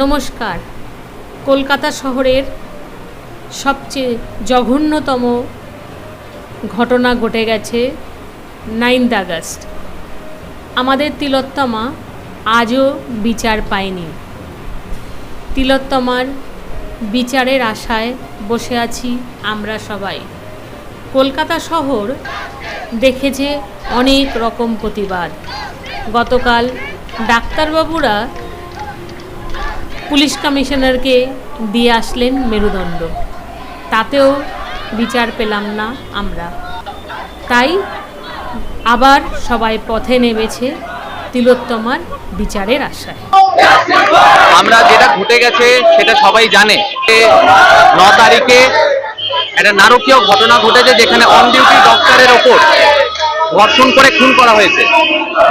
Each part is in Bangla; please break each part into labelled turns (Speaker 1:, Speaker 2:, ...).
Speaker 1: নমস্কার। কলকাতা শহরের সবচেয়ে জঘন্যতম ঘটনা ঘটে গেছে 9th আগস্ট। আমাদের তিলোত্তমা আজও বিচার পায়নি। তিলোত্তমার বিচারের আশায় বসে আছি আমরা সবাই। কলকাতা শহর দেখেছে অনেক রকম প্রতিবাদ। গতকাল ডাক্তারবাবুরা পুলিশ কমিশনারকে দিয়ে আসলেন মেরুদণ্ড, তাতেও বিচার পেলাম না আমরা। তাই আবার সবাই পথে নেমেছে তিলোত্তমার বিচারের আশায়।
Speaker 2: আমরা যেটা ঘটে গেছে সেটা সবাই জানে। 9 তারিখে একটা নারকীয় ঘটনা ঘটেছে, যেখানে অন ডিউটি ডক্টরের ওপর ধর্ষণ করে খুন করা হয়েছে।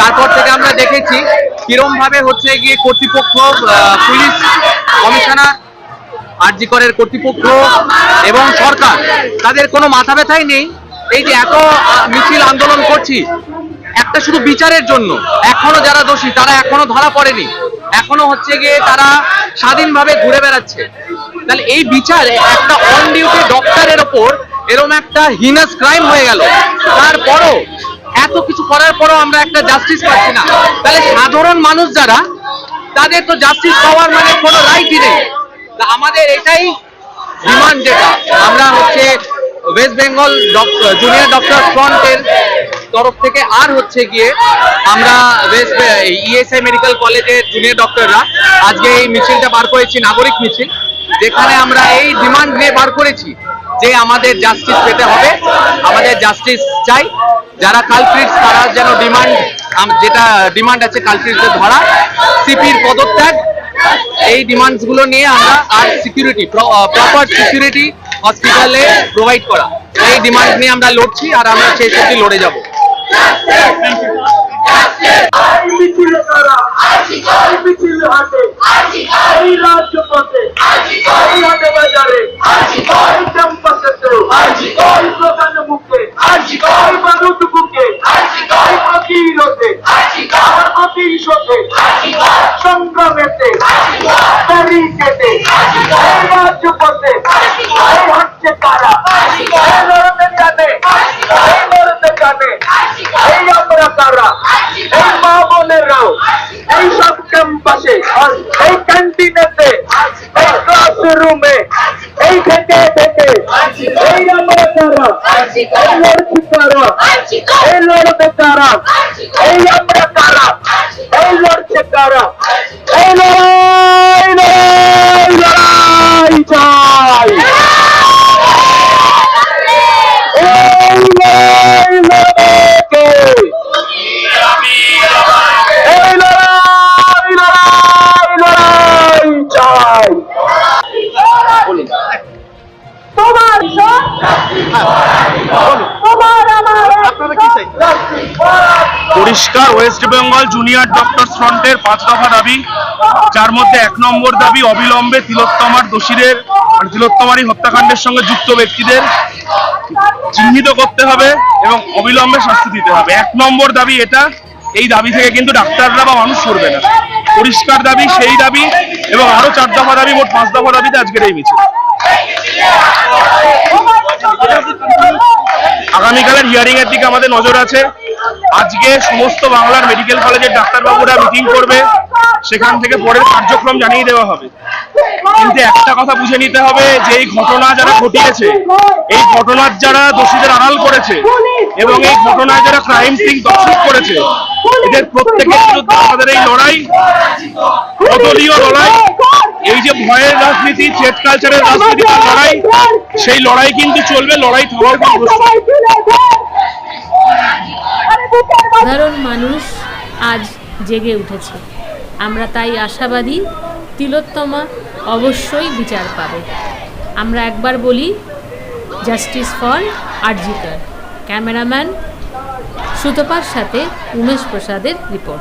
Speaker 2: তারপর থেকে আমরা দেখেছি কিরম ভাবে হচ্ছে গিয়ে কর্তৃপক্ষ, পুলিশ কমিশনার, আরজি করের কর্তৃপক্ষ এবং সরকার, তাদের কোনো মাথা ব্যথাই নেই। এই যে এত মিছিল আন্দোলন করছি একটা শুধু বিচারের জন্য, এখনো যারা দোষী তারা এখনো ধরা পড়েনি, এখনো হচ্ছে গিয়ে তারা স্বাধীনভাবে ঘুরে বেড়াচ্ছে। তাহলে এই বিচারে একটা অন ডিউটি ডক্টরের ওপর এরকম একটা হিনাস ক্রাইম হয়ে গেল, তারপরও এত কিছু করার পরও আমরা একটা জাস্টিস পাচ্ছি না। তাহলে সাধারণ মানুষ যারা, তাদের তো জাস্টিস পাওয়ার মানে কোনো রাইটই নেই। আমাদের এটাই ডিমান্ড, যেটা আমরা হচ্ছে ওয়েস্ট বেঙ্গল জুনিয়র ডক্টর ফ্রন্টের তরফ থেকে আর হচ্ছে গিয়ে আমরা ইএসআই মেডিকেল কলেজের জুনিয়র ডক্টররা আজকে এই মিছিলটা বার করেছি, নাগরিক মিছিল, যেখানে আমরা এই ডিমান্ড নিয়ে বার করেছি যে আমাদের জাস্টিস পেতে হবে, আমাদের জাস্টিস চাই। যারা কালপ্রিটস তারা যেন যেটা ডিমান্ড আছে কালপ্রিটসদের ধরা, সিপির পদত্যাগ, এই ডিমান্ডসগুলো নিয়ে আমরা আর সিকিউরিটি, প্রপার সিকিউরিটি হসপিটালে প্রোভাইড করা, এই ডিমান্ড নিয়ে আমরা লড়ছি আর আমরা সেই সাথে লড়ে যাব।
Speaker 3: সংগ্রামেতে ব্যারিকেডে রাজপথে হচ্ছে কারা, লড়তে জানে, লড়তে জানে, এই আমরা কারা, এই মা বোনেরাও এই সব ক্যাম্পাসে, এই ক্যান্টিনেতে, এই ক্লাসরুমে, এই থেকে থেকে এই আমরা কারা, এই লড়ছি কারা, এই লড়তে কারা, এই আমরা কারা, এই লড়ছে কারা, এই লড়াই লড়াই লড়াই চাই, এই লড়াই লড়াইকে, এই লড়াই লড়াই লড়াই চাই। তোমার
Speaker 4: পরিষ্কার ওয়েস্ট বেঙ্গল জুনিয়র ডক্টর ফ্রন্টের 5 দফা দাবি, যার মধ্যে 1 নম্বর দাবি অবিলম্বে তিলোত্তমার দোষীদের, তিলোত্তমারই হত্যাকাণ্ডের সঙ্গে যুক্ত ব্যক্তিদের চিহ্নিত করতে হবে এবং অবিলম্বে শাস্তি দিতে হবে। 1 নম্বর দাবি এটা। এই দাবি থেকে কিন্তু ডাক্তাররা বা মানুষ সরবে না। পরিষ্কার দাবি, সেই দাবি এবং আরো 4 দফা দাবি, মোট 5 দফা দাবিতে আজকের এই মিছিল। আগামীকালের হিয়ারিং এর দিকে আমাদের নজর আছে। আজকে সমস্ত বাংলার মেডিকেল কলেজের ডাক্তারবাবুরা মিটিং করবে, সেখান থেকে পরের কার্যক্রম জানিয়ে দেওয়া হবে। কিন্তু একটা কথা বুঝে নিতে হবে যে এই ঘটনা যারা ঘটিয়েছে, এই ঘটনার যারা দোষীদের আড়াল করেছে এবং এই ঘটনায় যারা ক্রাইম সিন দর্শক করেছে, এদের প্রত্যেকের বিরুদ্ধে আমাদের এই লড়াই অদলীয় লড়াই। এই যে ভয়ের রাজনীতি, থ্রেট কালচারের রাজনীতি, লড়াই, সেই লড়াই কিন্তু চলবে, লড়াই থামার কোনো প্রশ্ন নেই।
Speaker 1: সাধারণ মানুষ আজ জেগে উঠেছে। আমরা তাই আশাবাদী তিলোত্তমা অবশ্যই বিচার পাবে। আমরা একবার বলি, জাস্টিস ফর আরজি কর। ক্যামেরাম্যান সুতপার সাথে উমেশ প্রসাদের রিপোর্ট।